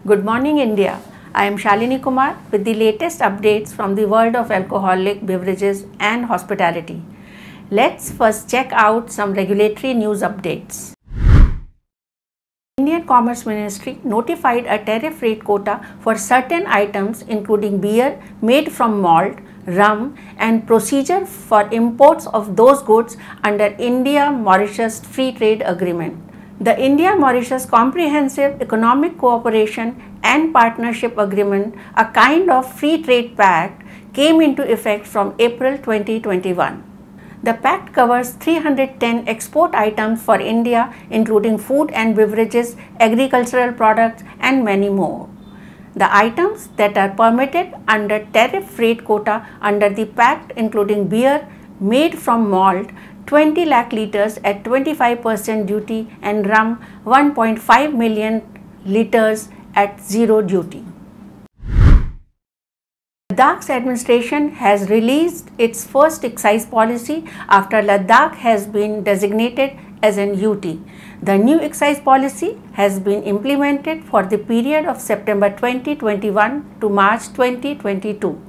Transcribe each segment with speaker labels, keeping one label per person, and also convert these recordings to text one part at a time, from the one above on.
Speaker 1: Good morning, India. I am Shalini Kumar with the latest updates from the world of alcoholic beverages and hospitality. Let's first check out some regulatory news updates. Indian Commerce Ministry notified a tariff rate quota for certain items including beer made from malt, rum and procedure for imports of those goods under India-Mauritius Free Trade Agreement. The India-Mauritius Comprehensive Economic Cooperation and Partnership Agreement, a kind of free trade pact, came into effect from April 2021. The pact covers 310 export items for India, including food and beverages, agricultural products, and many more. The items that are permitted under tariff rate quota under the pact including beer made from malt, 20 lakh litres at 25% duty, and rum 1.5 million litres at zero duty. Ladakh's administration has released its first excise policy after Ladakh has been designated as an UT. The new excise policy has been implemented for the period of September 2021 to March 2022.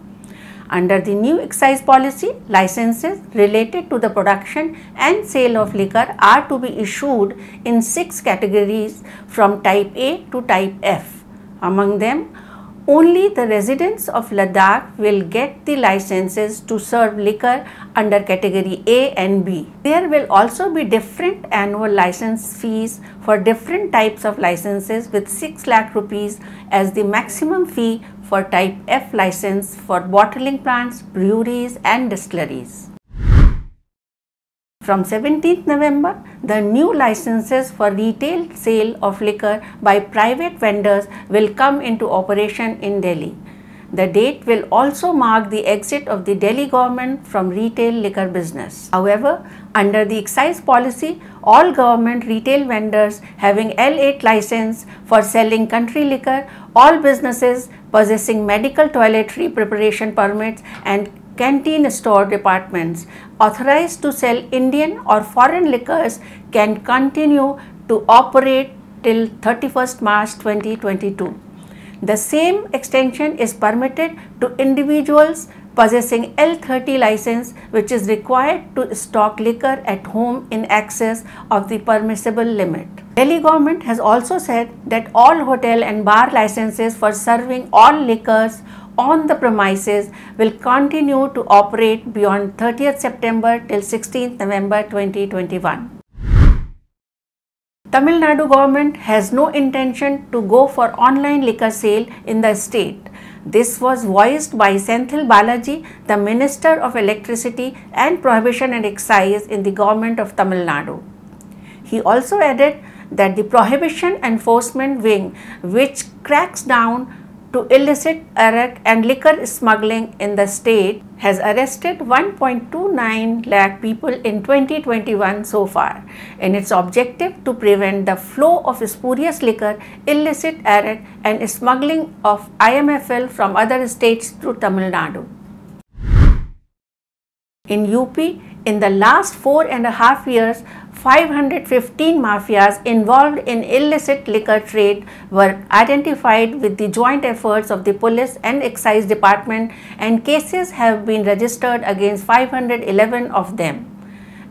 Speaker 1: Under the new excise policy, licenses related to the production and sale of liquor are to be issued in 6 categories from Type A to Type F. Among them, only the residents of Ladakh will get the licenses to serve liquor under category A and B. There will also be different annual license fees for different types of licenses, with 6 lakh rupees as the maximum fee for Type F license for bottling plants, breweries and distilleries. From 17th November, the new licenses for retail sale of liquor by private vendors will come into operation in Delhi. The date will also mark the exit of the Delhi government from retail liquor business. However, under the excise policy, all government retail vendors having L8 license for selling country liquor, all businesses possessing medical toiletry preparation permits and canteen store departments authorized to sell Indian or foreign liquors can continue to operate till 31st March 2022. The same extension is permitted to individuals possessing L30 license, which is required to stock liquor at home in excess of the permissible limit. Delhi government has also said that all hotel and bar licenses for serving all liquors on the premises will continue to operate beyond 30th September till 16th November 2021. Tamil Nadu government has no intention to go for online liquor sale in the state. This was voiced by Senthil Balaji, the Minister of Electricity and Prohibition and Excise in the government of Tamil Nadu. He also added that the Prohibition Enforcement Wing, which cracks down to illicit arak and liquor smuggling in the state, has arrested 1.29 lakh people in 2021 so far in its objective to prevent the flow of spurious liquor, illicit arak and smuggling of IMFL from other states through Tamil Nadu. In UP, in the last 4.5 years, 515 mafias involved in illicit liquor trade were identified with the joint efforts of the police and excise department, and cases have been registered against 511 of them.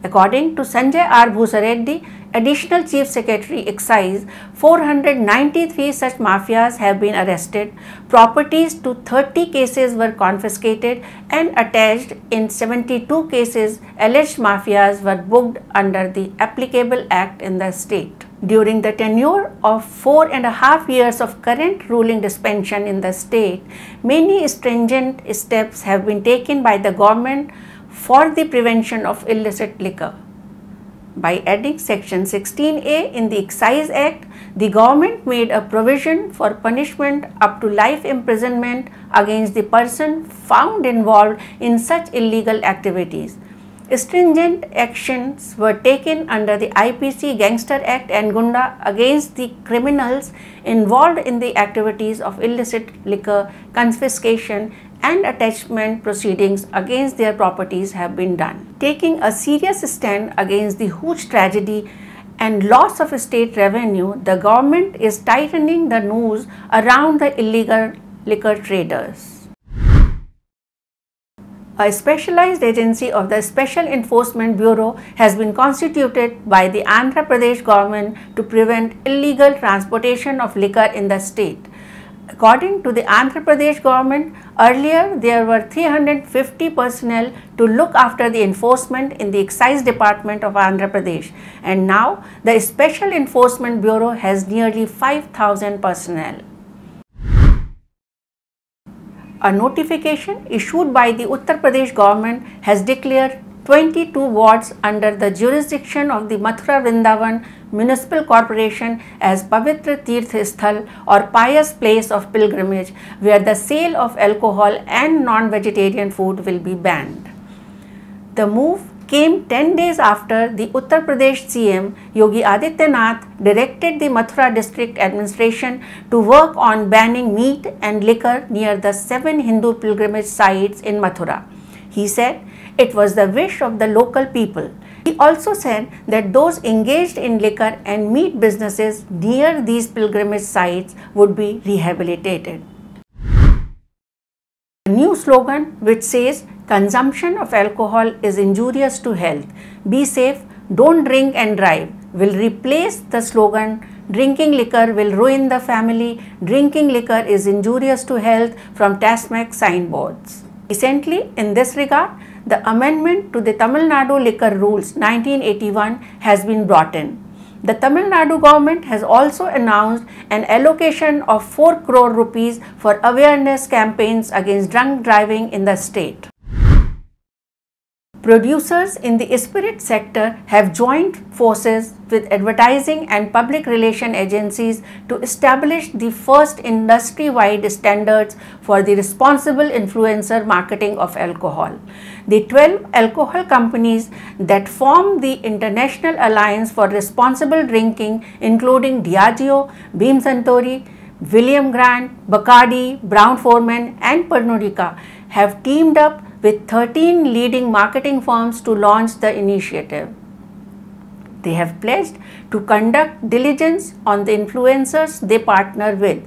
Speaker 1: According to Sanjay R. Bhusareddy, Additional Chief Secretary Excise, 493 such mafias have been arrested, properties to 30 cases were confiscated and attached. In 72 cases, alleged mafias were booked under the applicable act in the state. During the tenure of 4.5 years of current ruling suspension in the state, many stringent steps have been taken by the government for the prevention of illicit liquor. By adding Section 16A in the Excise Act, the government made a provision for punishment up to life imprisonment against the person found involved in such illegal activities. Stringent actions were taken under the IPC Gangster Act and Gunda against the criminals involved in the activities of illicit liquor. Confiscation and attachment proceedings against their properties have been done. Taking a serious stand against the huge tragedy and loss of state revenue, the government is tightening the noose around the illegal liquor traders. A specialized agency of the Special Enforcement Bureau has been constituted by the Andhra Pradesh government to prevent illegal transportation of liquor in the state. According to the Andhra Pradesh government, earlier there were 350 personnel to look after the enforcement in the Excise Department of Andhra Pradesh, and now the Special Enforcement Bureau has nearly 5,000 personnel. A notification issued by the Uttar Pradesh government has declared 22 wards under the jurisdiction of the Mathura Vrindavan Municipal Corporation as Pavitra Tirth Sthal or pious place of pilgrimage, where the sale of alcohol and non-vegetarian food will be banned. The move came 10 days after the Uttar Pradesh CM Yogi Adityanath directed the Mathura district administration to work on banning meat and liquor near the 7 Hindu pilgrimage sites in Mathura. He said it was the wish of the local people. He also said that those engaged in liquor and meat businesses near these pilgrimage sites would be rehabilitated. A new slogan which says consumption of alcohol is injurious to health, be safe, don't drink and drive, will replace the slogan drinking liquor will ruin the family, drinking liquor is injurious to health from TASMAC signboards. Recently, in this regard, the amendment to the Tamil Nadu Liquor Rules 1981 has been brought in. The Tamil Nadu government has also announced an allocation of 4 crore rupees for awareness campaigns against drunk driving in the state. Producers in the spirit sector have joined forces with advertising and public relation agencies to establish the first industry-wide standards for the responsible influencer marketing of alcohol. The 12 alcohol companies that form the International Alliance for Responsible Drinking, including Diageo, Beam Suntory, William Grant, Bacardi, Brown-Forman and Pernod Ricard, have teamed up with 13 leading marketing firms to launch the initiative. They have pledged to conduct diligence on the influencers they partner with,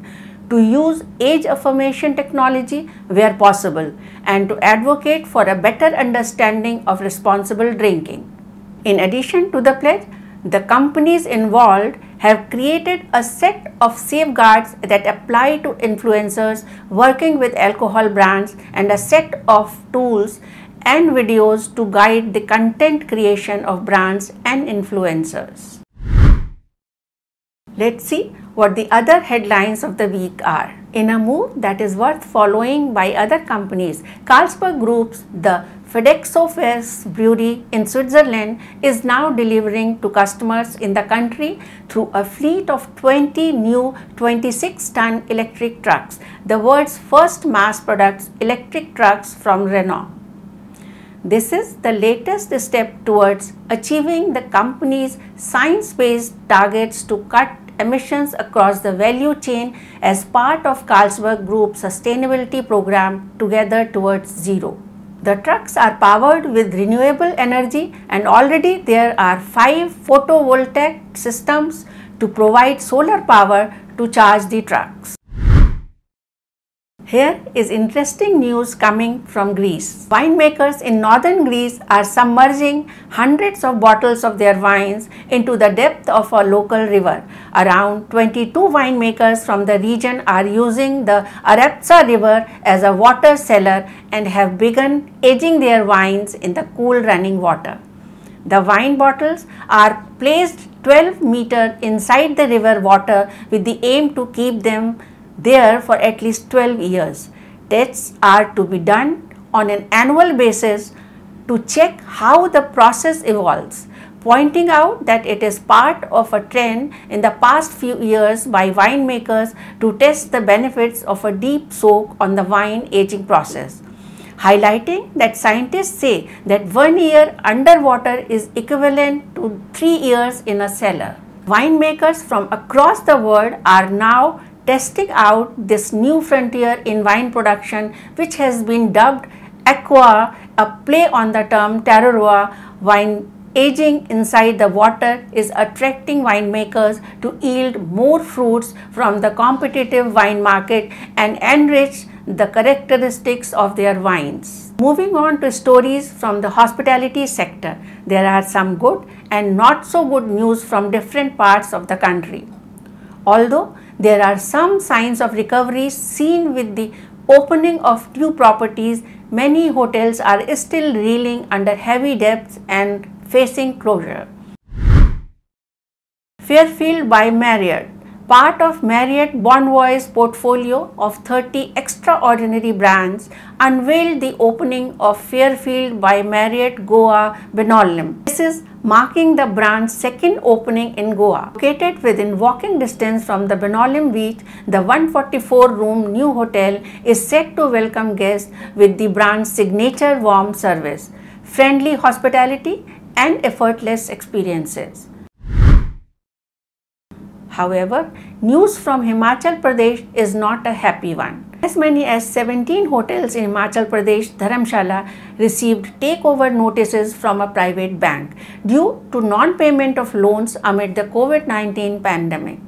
Speaker 1: to use age affirmation technology where possible, and to advocate for a better understanding of responsible drinking. In addition to the pledge, the companies involved have created a set of safeguards that apply to influencers working with alcohol brands and a set of tools and videos to guide the content creation of brands and influencers. Let's see what the other headlines of the week are. In a move that is worth following by other companies, Carlsberg Group's The Fedexofest brewery in Switzerland is now delivering to customers in the country through a fleet of 20 new 26-ton electric trucks, the world's first mass-produced electric trucks from Renault. This is the latest step towards achieving the company's science-based targets to cut emissions across the value chain as part of Carlsberg Group's sustainability program Together Towards Zero. The trucks are powered with renewable energy, and already there are 5 photovoltaic systems to provide solar power to charge the trucks. Here is interesting news coming from Greece. Winemakers in northern Greece are submerging hundreds of bottles of their wines into the depth of a local river. Around 22 winemakers from the region are using the Araptsa river as a water cellar and have begun aging their wines in the cool running water. The wine bottles are placed 12 meters inside the river water with the aim to keep them there for at least 12 years. Tests are to be done on an annual basis to check how the process evolves, pointing out that it is part of a trend in the past few years by winemakers to test the benefits of a deep soak on the wine aging process, highlighting that scientists say that 1 year underwater is equivalent to 3 years in a cellar. Winemakers from across the world are now testing out this new frontier in wine production, which has been dubbed Aqua, a play on the term terroir wine aging inside the water is attracting winemakers to yield more fruits from the competitive wine market and enrich the characteristics of their wines. Moving on to stories from the hospitality sector, there are some good and not so good news from different parts of the country. Although there are some signs of recovery seen with the opening of new properties, many hotels are still reeling under heavy debts and facing closure. Fairfield by Marriott, part of Marriott Bonvoy's portfolio of 30 extraordinary brands, unveiled the opening of Fairfield by Marriott Goa Benaulim. This is marking the brand's second opening in Goa. Located within walking distance from the Benaulim beach, the 144-room new hotel is set to welcome guests with the brand's signature warm service, friendly hospitality and effortless experiences. However, news from Himachal Pradesh is not a happy one. As many as 17 hotels in Himachal Pradesh, Dharamshala, received takeover notices from a private bank due to non-payment of loans amid the COVID-19 pandemic.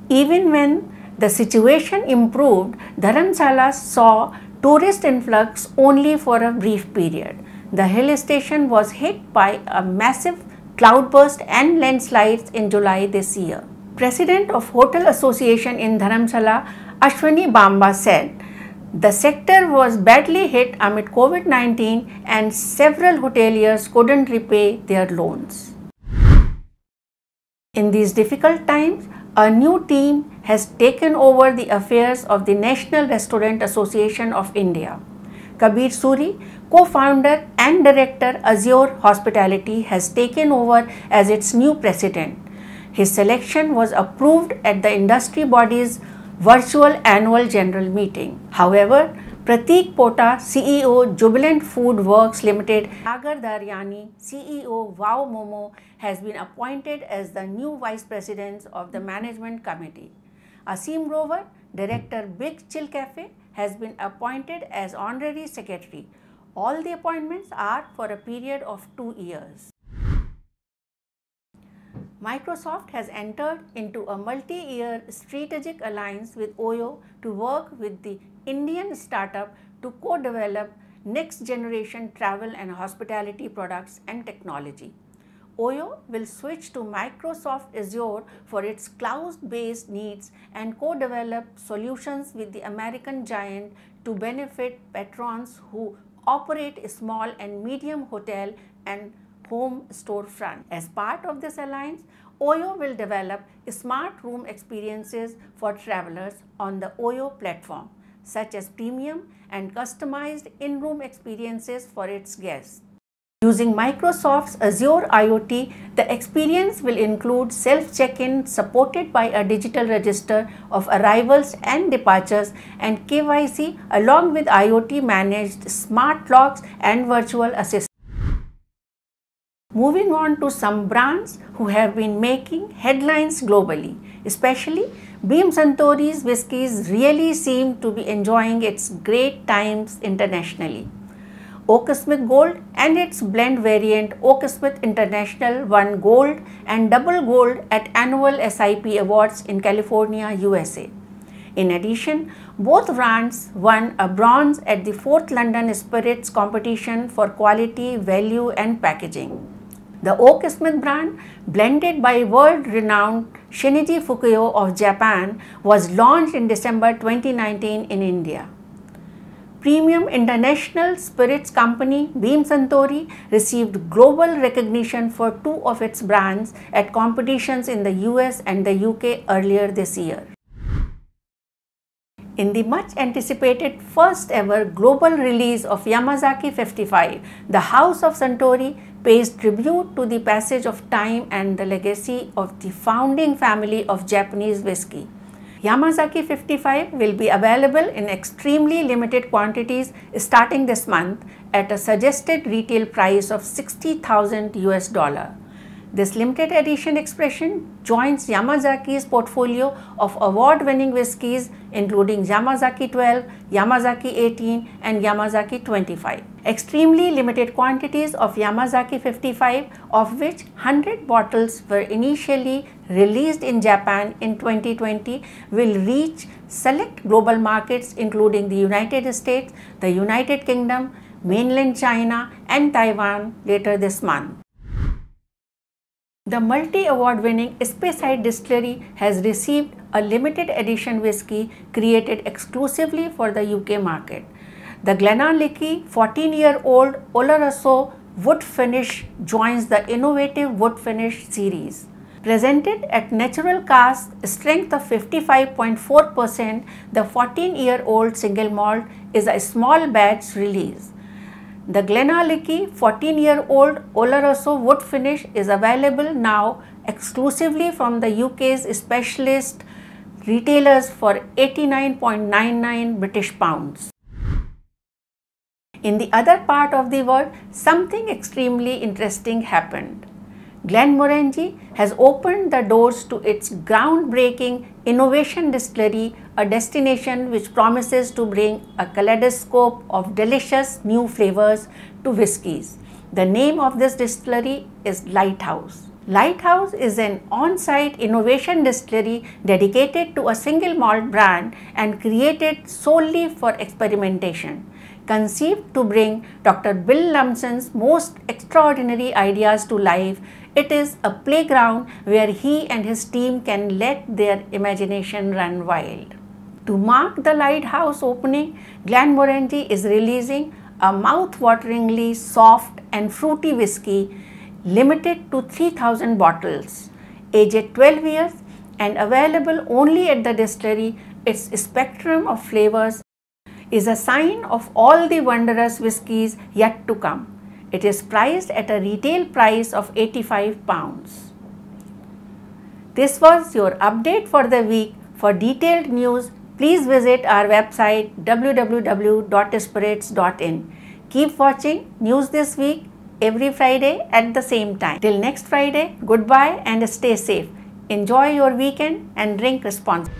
Speaker 1: Even when the situation improved, Dharamshala saw tourist influx only for a brief period. The hill station was hit by a massive cloudburst and landslides in July this year. President of Hotel Association in Dharamshala, Ashwini Bamba, said, the sector was badly hit amid COVID-19 and several hoteliers couldn't repay their loans. In these difficult times, a new team has taken over the affairs of the National Restaurant Association of India. Kabir Suri, co-founder and director Azure Hospitality, has taken over as its new president. His selection was approved at the industry body's virtual annual general meeting. However, Prateek Pota, CEO Jubilant Food Works Limited, Sagar Daryani, CEO Wow Momo, has been appointed as the new vice president of the management committee. Asim Grover, director Big Chill Cafe, has been appointed as honorary secretary. All the appointments are for a period of 2 years. Microsoft has entered into a multi-year strategic alliance with OYO to work with the Indian startup to co-develop next-generation travel and hospitality products and technology. OYO will switch to Microsoft Azure for its cloud-based needs and co-develop solutions with the American giant to benefit patrons who operate small and medium hotel and home storefront. As part of this alliance, OYO will develop smart room experiences for travelers on the OYO platform, such as premium and customized in-room experiences for its guests. Using Microsoft's Azure IoT, the experience will include self-check-in supported by a digital register of arrivals and departures and KYC along with IoT-managed smart locks and virtual assistants. Moving on to some brands who have been making headlines globally, especially Beam Suntory's whiskies really seem to be enjoying its great times internationally. Oakesmith Gold and its blend variant Oakesmith International won gold and double gold at annual SIP Awards in California, USA. In addition, both brands won a bronze at the 4th London Spirits competition for quality, value and packaging. The Oakesmith brand, blended by world-renowned Shinichi Fukuyo of Japan, was launched in December 2019 in India. Premium international spirits company Beam Suntory received global recognition for 2 of its brands at competitions in the US and the UK earlier this year. In the much anticipated first ever global release of Yamazaki 55, the House of Suntory pays tribute to the passage of time and the legacy of the founding family of Japanese whiskey. Yamazaki 55 will be available in extremely limited quantities starting this month at a suggested retail price of $60,000 US. This limited edition expression joins Yamazaki's portfolio of award-winning whiskies including Yamazaki 12, Yamazaki 18 and Yamazaki 25. Extremely limited quantities of Yamazaki 55, of which 100 bottles were initially released in Japan in 2020, will reach select global markets including the United States, the United Kingdom, mainland China and Taiwan later this month. The multi-award winning Speyside Distillery has received a limited edition whisky created exclusively for the UK market. The Glenallachie 14-year-old Oloroso wood finish joins the innovative wood finish series. Presented at natural cask strength of 55.4%, the 14-year-old single malt is a small batch release. The Glenallachie 14-year-old Oloroso wood finish is available now exclusively from the UK's specialist retailers for 89.99 British pounds. In the other part of the world, something extremely interesting happened. Glenmorangie has opened the doors to its groundbreaking innovation distillery, a destination which promises to bring a kaleidoscope of delicious new flavors to whiskies. The name of this distillery is Lighthouse. Lighthouse is an on-site innovation distillery dedicated to a single malt brand and created solely for experimentation. Conceived to bring Dr. Bill Lumsden's most extraordinary ideas to life, it is a playground where he and his team can let their imagination run wild. To mark the Lighthouse opening, Glenmorangie is releasing a mouth-wateringly soft and fruity whiskey limited to 3,000 bottles. Aged 12 years and available only at the distillery, its spectrum of flavors is a sign of all the wondrous whiskies yet to come. It is priced at a retail price of £85. This was your update for the week. For detailed news, please visit our website www.spirits.in. Keep watching News This Week every Friday at the same time. Till next Friday, goodbye and stay safe. Enjoy your weekend and drink responsibly.